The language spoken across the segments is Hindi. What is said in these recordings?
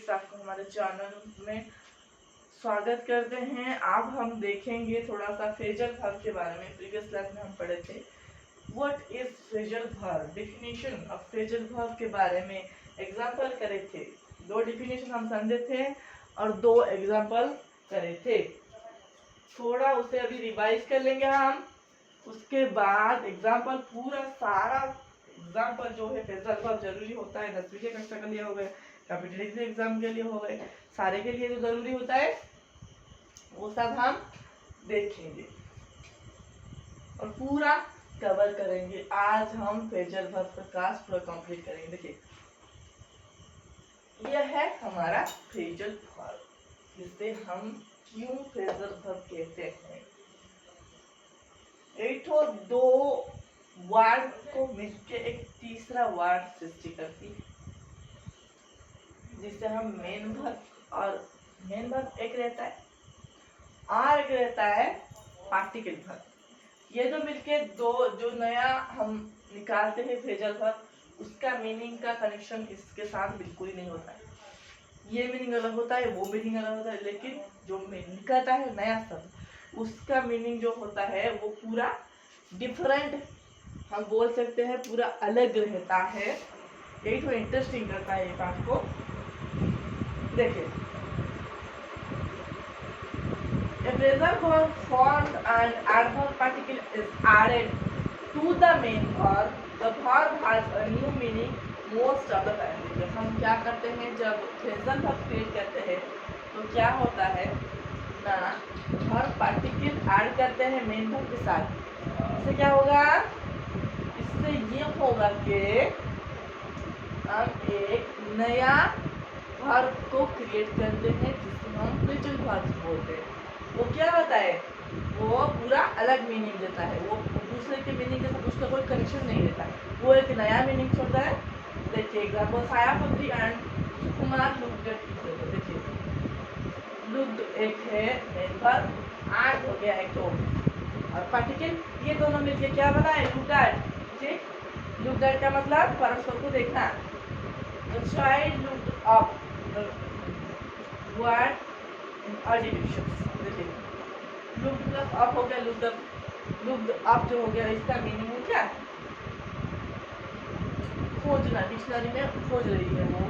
फ्रेंड्स, आपको हमारे चैनल में स्वागत करते हैं। अब हम देखेंगे थोड़ा सा फ्रेजल वर्ब के बारे में। प्रीवियस क्लास में हम पढ़े थे what is phrasal verb, definition of phrasal verb के बारे में एग्जाम्पल करे थे। 2 डेफिनेशन हम समझे थे और 2 एग्जाम्पल करे थे। थोड़ा उसे अभी रिवाइज कर लेंगे हम, उसके बाद एग्जाम्पल पूरा सारा एग्जाम्पल जो है फ्रेजल वर्ब जरूरी होता है 10वीं के कक्षा के लिए हो गए, कॉम्पिटिटिव एग्जाम के लिए हो गए, सारे के लिए जो जरूरी होता है वो सब हम देखेंगे और पूरा कवर करेंगे। आज हम फ्रेजल वर्ब का क्लास पूरा कंप्लीट करेंगे। देखिए यह है हमारा फ्रेजल वर्ब, जिसे हम क्यों फ्रेजल वर्ब कहते हैं। एक और 2 वर्ड को मिलके एक तीसरा वर्ड सृष्टि करती है, जिसे हम मेन वर्ब, और मेन वर्ब एक रहता है और एक रहता है पार्टिकल वर्ब। ये जो मिलके 2 जो नया हम निकालते हैं फ्रेजल वर्ब, उसका मीनिंग का कनेक्शन इसके साथ बिल्कुल ही नहीं होता है। ये मीनिंग अलग होता है, वो मीनिंग अलग होता है, लेकिन जो निकलता है नया शब्द, उसका मीनिंग जो होता है वो पूरा डिफरेंट, हम बोल सकते हैं पूरा अलग रहता है। यही तो इंटरेस्टिंग करता है ये बात को। देखिए a phrasal verb formed an adverb particle is added to the main verb. The verb has a new meaning most of the time. जब हम क्या करते हैं, जब phrasal verb क्रिएट करते हैं तो क्या होता है ना, verb particle ऐड करते हैं मेन verb के साथ। इससे क्या होगा, इससे ये होगा कि हम एक नया वर्ब को क्रिएट करते हैं जिसको हम फ्रेजल वर्ब बोलते हैं। वो क्या होता है, वो पूरा अलग मीनिंग देता है, वो दूसरे के मीनिंग के साथ उसका कोई कनेक्शन नहीं रहता है, वो एक नया मीनिंग छोड़ता है। देखिए example, Sayapatri and Sukumar looked at each other. देखिए लुक्ड एक है मेन वर्ब, एट हो गया एक और पार्टिकल, ये दोनों मिलके क्या बना है, लुक्ड एट। ठीक, लुक्ड एट का मतलब परस्पर को देखना। The child looked up the word in all directions. देखिए looked प्लस up हो गया, looked up जो हो गया, इसका मीनिंग हो क्या, खोजना, डिक्शनरी में खोज रही है वो।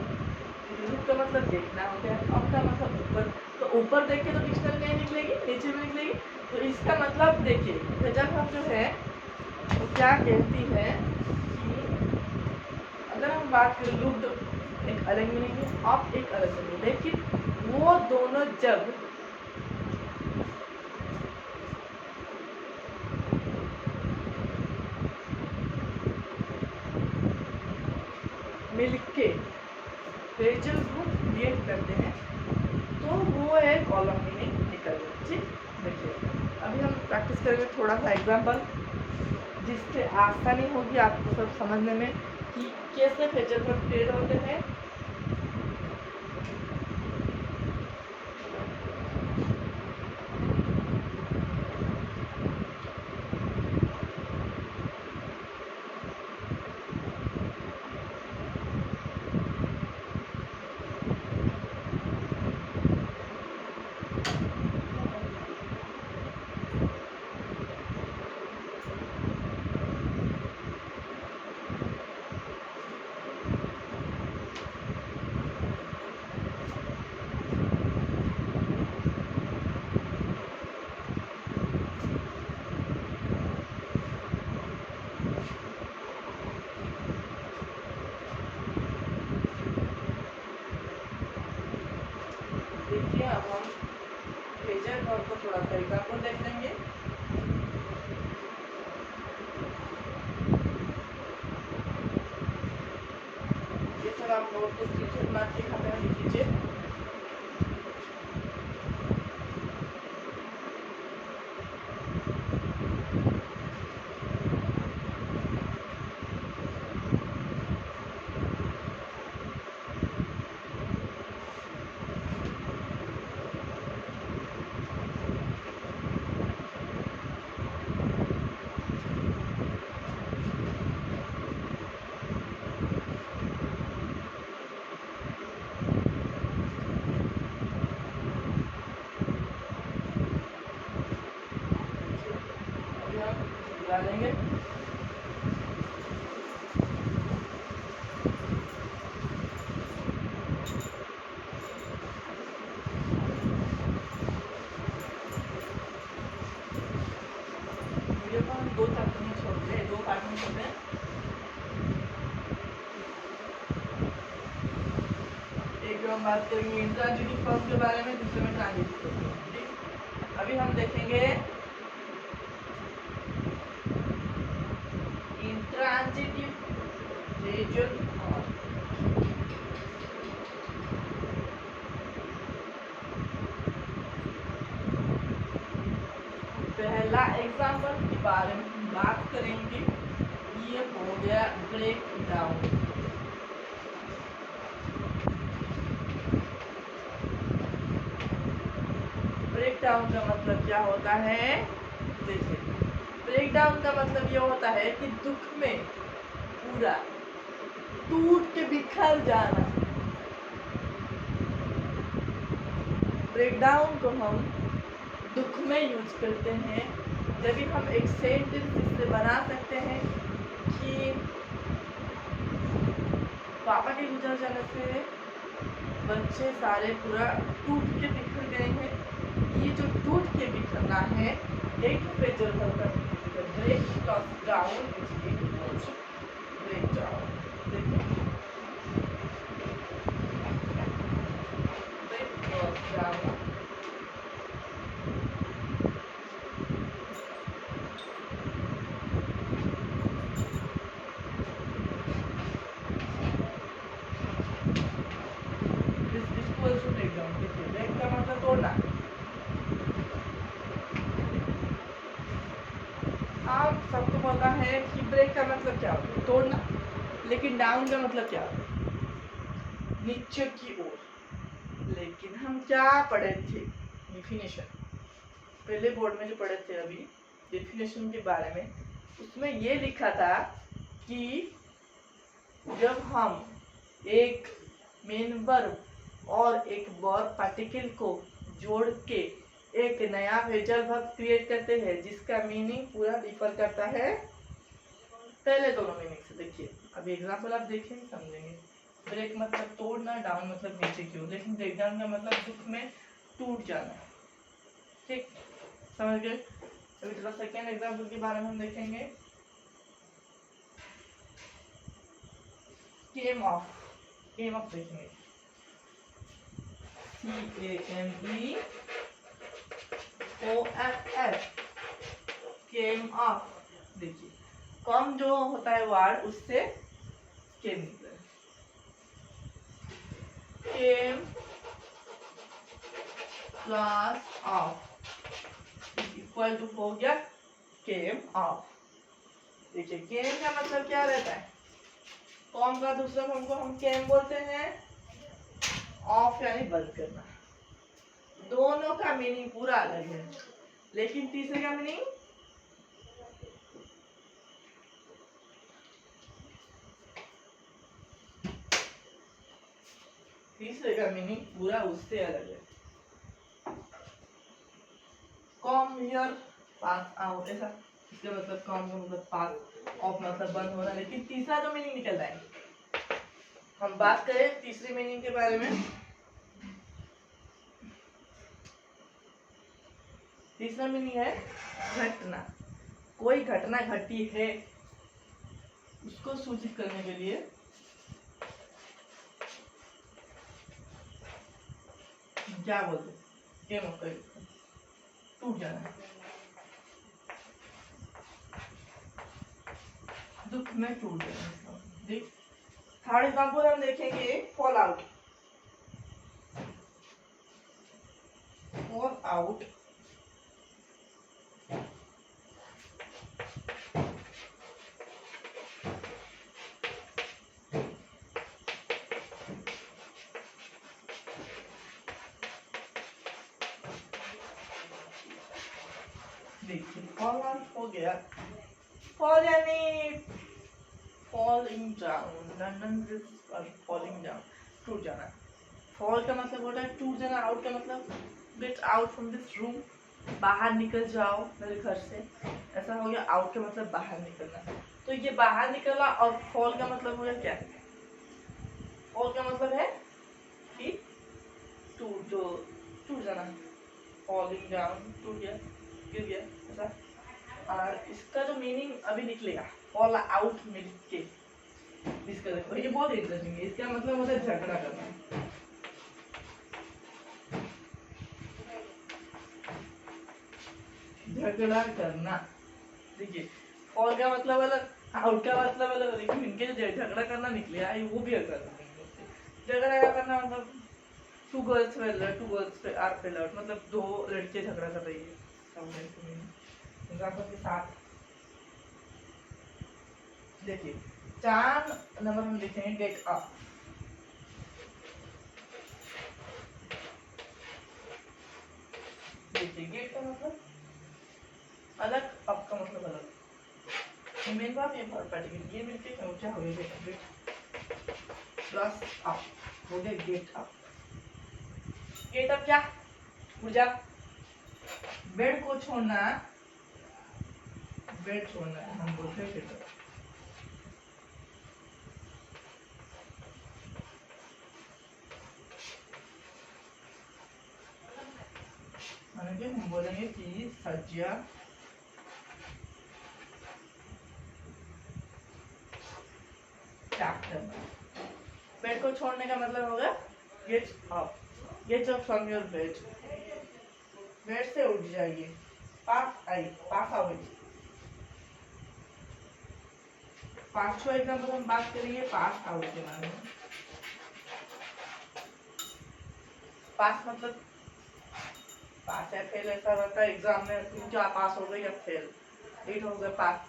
लुक का मतलब देखना हो गया, अप का मतलब ऊपर, तो ऊपर देख के तो डिक्शनरी नहीं निकलेगी, नीचे में निकलेगी। तो इसका मतलब देखिए फ्रेजल वर्ब जो है वो क्या कहती है कि अगर हम बात करें लुक्ड एक अलग मीनिंग है, अप एक अलग मीनिंग, लेकिन वो दोनों जब मिलके फ्रेजल वर्ब क्रिएट करते हैं तो वो एक कॉलम मीनिंग निकल जाए। ठीक, देखिए अभी हम प्रैक्टिस करेंगे थोड़ा सा एग्जाम्पल, जिससे आसानी होगी आपको सब समझने में कि कैसे फ्रेजल वर्ब क्रिएट होते हैं। देखिए अब हम फ्रेजल वर्ब को थोड़ा सा एग्जाम्पल देख लेंगे। ये सब आप नोट को स्क्रीनशॉट मार के खाते में लिख लीजिए। डालेंगे। वीडियो को हम दो पार्ट में छोड़ते हैं, एक हम बात करेंगे इंट्रांजिटिव फॉर्म के बारे में, दूसरे में ट्रांजिटिव फॉर्म। ठीक, अभी हम देखेंगे इंट्रांजिटिव फ्रेजल फॉर्म। पहला एग्जाम्पल के बारे में हम बात करेंगे, ये हो गया ब्रेक डाउन। ब्रेक डाउन का मतलब क्या होता है? देखिए, ब्रेक डाउन का मतलब ये होता है कि दुख में पूरा टूट के बिखर जाना। ब्रेक डाउन को हम दुख में यूज करते हैं जब भी हम एक सेंटेंस इससे बना सकते हैं कि पापा के गुजर जाने से बच्चे सारे पूरा टूट के बिखर गए हैं। ये जो टूट के बिखरना है एक फ्रेजल वर्ब का ब्रेक डाउन, ब्रेक डाउन। देखिए, ब्रेक डाउन ब्रेक का मतलब तोड़ना। आप सबको पता है कि ब्रेक का मतलब क्या होता है? तोड़ना। लेकिन डाउन का मतलब क्या होता है? नीचे की ओर। लेकिन हम क्या पढ़े थे? डेफिनेशन पहले बोर्ड में जो पढ़े थे अभी डेफिनेशन के बारे में, उसमें ये लिखा था कि जब हम एक मेन वर्ब और एक वर्ब पार्टिकल को जोड़ के एक नया फ्रेजल वर्ब क्रिएट करते हैं जिसका मीनिंग पूरा डिफर करता है पहले दोनों मीनिंग से। देखिए, अभी एग्जांपल आप देखेंगे समझेंगे। ब्रेक मतलब तोड़ना, डाउन मतलब नीचे की ओर, लेकिन ब्रेक डाउन का मतलब दुख में टूट जाना। ठीक, समझ गए? अभी थोड़ा सेकेंड एग्जांपल के बारे में हम देखेंगे। केम ऑफ, केम ऑफ देखेंगे, CAMEOFF, केम ऑफ। देखिए, कम जो होता है वर्ड उससे केम निकला है। केम प्लस ऑफ इक्वल टू हो गया केम ऑफ। देखिए, केम का मतलब क्या रहता है? कॉम का दूसरा फॉर्म को हम केम बोलते हैं, ऑफ यानी बंद करना। दोनों का मीनिंग पूरा अलग है, लेकिन तीसरे का मीनिंग पूरा उससे अलग है। कॉम हियर, पास आउट, ऐसा इसका मतलब कॉम का मतलब पास, ऑफ मतलब बंद होना। लेकिन तीसरा जो मीनिंग निकल रहा है, हम बात करें तीसरे मीनिंग के बारे में। तीसरा मीनिंग है घटना। कोई घटना घटी है उसको सूचित करने के लिए क्या बोलते हैं? केम ऑफ, टूट जाना, दुख में टूट जाना। देख, थर्ड एग्जांपल हम देखेंगे फॉल आउट। फॉल आउट देखिए, फॉल आउट हो गया। फॉल यानी फॉलिंग डाउन, फॉलिंग डाउन, टूट जाना। फॉल का मतलब होता है टूट जाना, आउट का मतलब gate out from this room, बाहर निकल जाओ मेरे घर से, ऐसा हो गया। आउट का मतलब बाहर निकलना, तो ये बाहर निकला। और फॉल का मतलब हो गया क्या? फॉल का मतलब है कि टूट जाना, फॉलिंग डाउन, टूट गया, गिर गया, ऐसा। और इसका जो मीनिंग अभी निकलेगा फॉल आउट में लिख के, इसका देखो ये बहुत इंटरेस्टिंग है। इसका मतलब होता है झगड़ा करना। झगड़ा करना, देखिए फॉल का मतलब अलग, आउट का मतलब अलग, लेकिन इनके जो झगड़ा करना निकले है वो भी अलग। झगड़ा करना मतलब two girls are fell out, मतलब दो लड़के झगड़ा कर रही है एग्जाम्पल के साथ। देखिए 4 नंबर हम लिखेंगे गेट अप। देखिए गेट का मतलब अलग, अप का मतलब अलग। मेन बात ये पार्टिकल ये मिलके क्या हो गया? गेट प्लस अप हो गया गेट अप। गेट अप क्या? पूजा, बेड को छोड़ना, बेड छोड़ना है, हम बोलते हैं गेट अप। हम बोलेंगे कि सज्जा त्याग करना। बेड को छोड़ने का मतलब होगा gate up, get up from your bed. Bed से उठ जाइए, पास आउट। 5 एग्जाम्पल हम बात करेंगे पास आउट के बारे में। पास मतलब पास है फेल, ऐसा रहता है एग्जाम में, तुम क्या पास हो गए या फेल। 8 हो गया pass.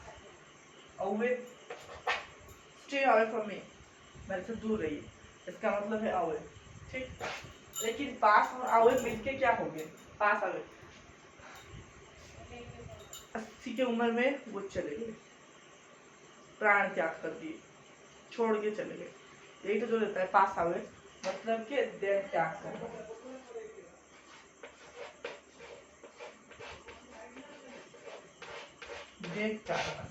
Away, stay away from me, मेरे से दूर रहिए, इसका मतलब है अवे, ठीक। लेकिन पास और अवे मिलके क्या हो गए? Pass away. 80 की उम्र में वो चले गए, प्राण त्याग कर दिए, छोड़ के चले गए। यही तो जो रहता है पास अवे, मतलब कि देह त्याग करना। देह त्यागना,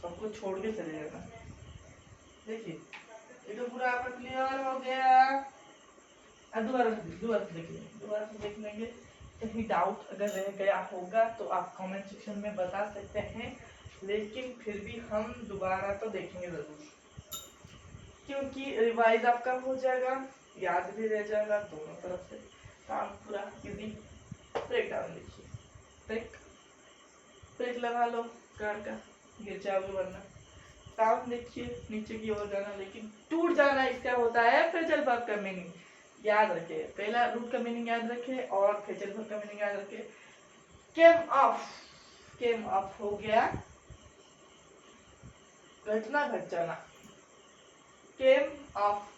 सबको छोड़ के चले जाना। देखिए ये तो पूरा आपका क्लियर हो गया। अब दोबारा से देख लेंगे। कहीं डाउट अगर रह गया होगा तो आप कमेंट सेक्शन में बता सकते हैं, लेकिन फिर भी हम दोबारा तो देखेंगे जरूर, क्योंकि रिवाइज आपका हो जाएगा, याद भी रह जाएगा दोनों तरफ से, काम पूरा इजी। ब्रेक डाउन देखिए, ब्रेक ब्रेक लगा लो कार का, गिर जाओगे वरना। साउंड देखिए नीचे की ओर जाना, लेकिन टूट जाना इसका होता है फ्रेजल वर्ब का मीनिंग। याद रखे, पहला रूट का मीनिंग याद रखे और फ्रेजल वर्ब का मीनिंग याद रखे। केम ऑफ हो गया घटना घट जाना। केम ऑफ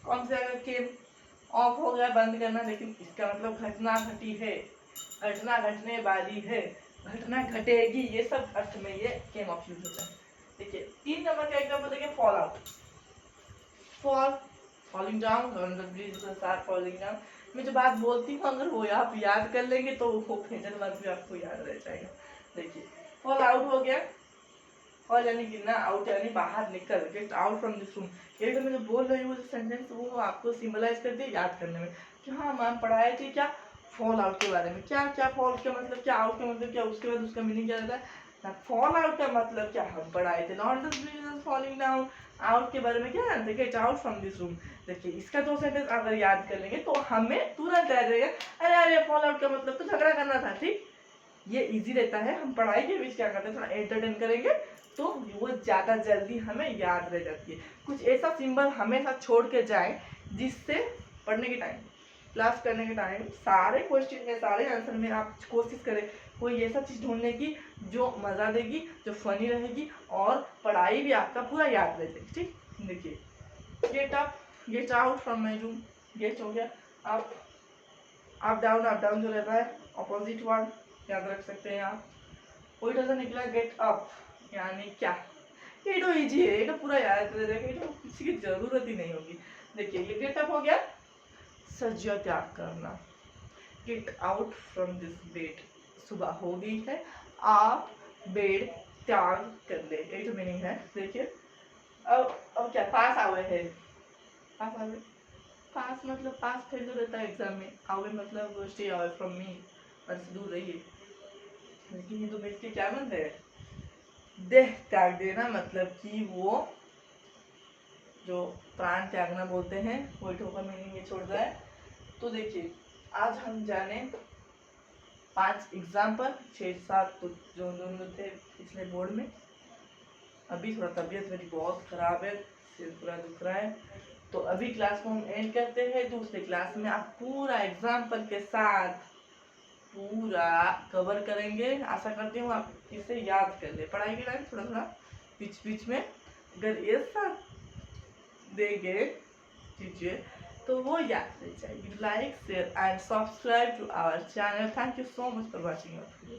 कौन सा है? केम ऑफ हो गया बंद करना, लेकिन इसका मतलब घटना घटी है, घटना घटने वाली है, घटना घटेगी, ये सब अर्थ में ये केम ऑफ यूज होता है। देखिए 3 नंबर का एग्जांपल देखिए, fall out. Falling down, falling down. मैं जो बात बोलती हूँ अगर वो आप याद कर लेंगे तो वो फ्रेजल वर्ब भी आपको याद रह जाएगा। देखिए फॉल आउट हो गया, फॉल यानी गिरना, आउट यानी बाहर निकल, gate out from this room. ये जो मैं जो बोल रही हूँ सेंटेंस वो आपको सिंबलाइज कर दिया याद करने में कि हाँ मैम पढ़ाए थे क्या फॉल आउट के बारे में, क्या क्या फॉल का मतलब क्या, आउट का मतलब क्या, उसके बाद उसका मीनिंग क्या रहता है। फॉल आउट का मतलब क्या हम पढ़ाए थे, not this bridge is falling down. Out के बारे में क्या जानते हैं, gate out from this room. देखिए इसका 2 सेंटेंस अगर याद कर लेंगे तो हमें तुरंत याद रहेगा, अरे यार ये फॉल आउट का मतलब तो झगड़ा करना था, ठीक। ये इजी रहता है, हम पढ़ाई के बीच क्या करते हैं थोड़ा एंटरटेन करेंगे तो वो ज़्यादा जल्दी हमें याद रह जाती है। कुछ ऐसा सिंबल हमेशा छोड़ के जाए जिससे पढ़ने के टाइम, क्लास करने के टाइम सारे क्वेश्चन के सारे आंसर में आप कोशिश करें कोई ऐसा चीज़ ढूंढने की जो मज़ा देगी, जो फनी रहेगी और पढ़ाई भी आपका पूरा याद रह जाएगी, ठीक। देखिए get up, get out from my room, get हो गया अप डाउन जो रहता है अपोजिट वर्ड याद रख सकते हैं आप। वही टर्न निकला गेट अप यानी क्या, ये तो इजी है, ये तो पूरा याद रहेगा, ये तो किसी की जरूरत ही नहीं होगी। देखिए ये गेट अप हो गया सज्जा त्याग करना, gate out from this bed, सुबह हो गई है, आप बेड त्याग कर ले, यही तो मीनिंग है। देखिए अब क्या पास आवे है, पास आवे, पास मतलब पास फेल तो रहता है एग्जाम में, आवे मतलब स्टे अवे फ्रॉम मी, और से दूर रहिए। लेकिन ये तो बेड के क्या बनते हैं, देह त्याग देना, मतलब कि वो जो प्राण त्यागना बोलते हैं, वही का मीनिंग ये छोड़ रहा है। तो देखिए आज हम जाने 5 एग्जाम्पल, 6-7 तो जो दोनों थे पिछले बोर्ड में। अभी थोड़ा तबीयत मेरी बहुत खराब है, सिर पूरा दुख रहा है, तो अभी क्लास को हम एंड करते हैं। दूसरे क्लास में आप पूरा एग्जाम्पल के साथ पूरा कवर करेंगे। आशा करती हूँ आप इसे याद कर ले, पढ़ाई के टाइम थोड़ा थोड़ा बीच बीच में अगर ये साथ देंगे चीजें तो वो याद रह जाएगी। Like share and subscribe to our channel. Thank you so much for watching our video.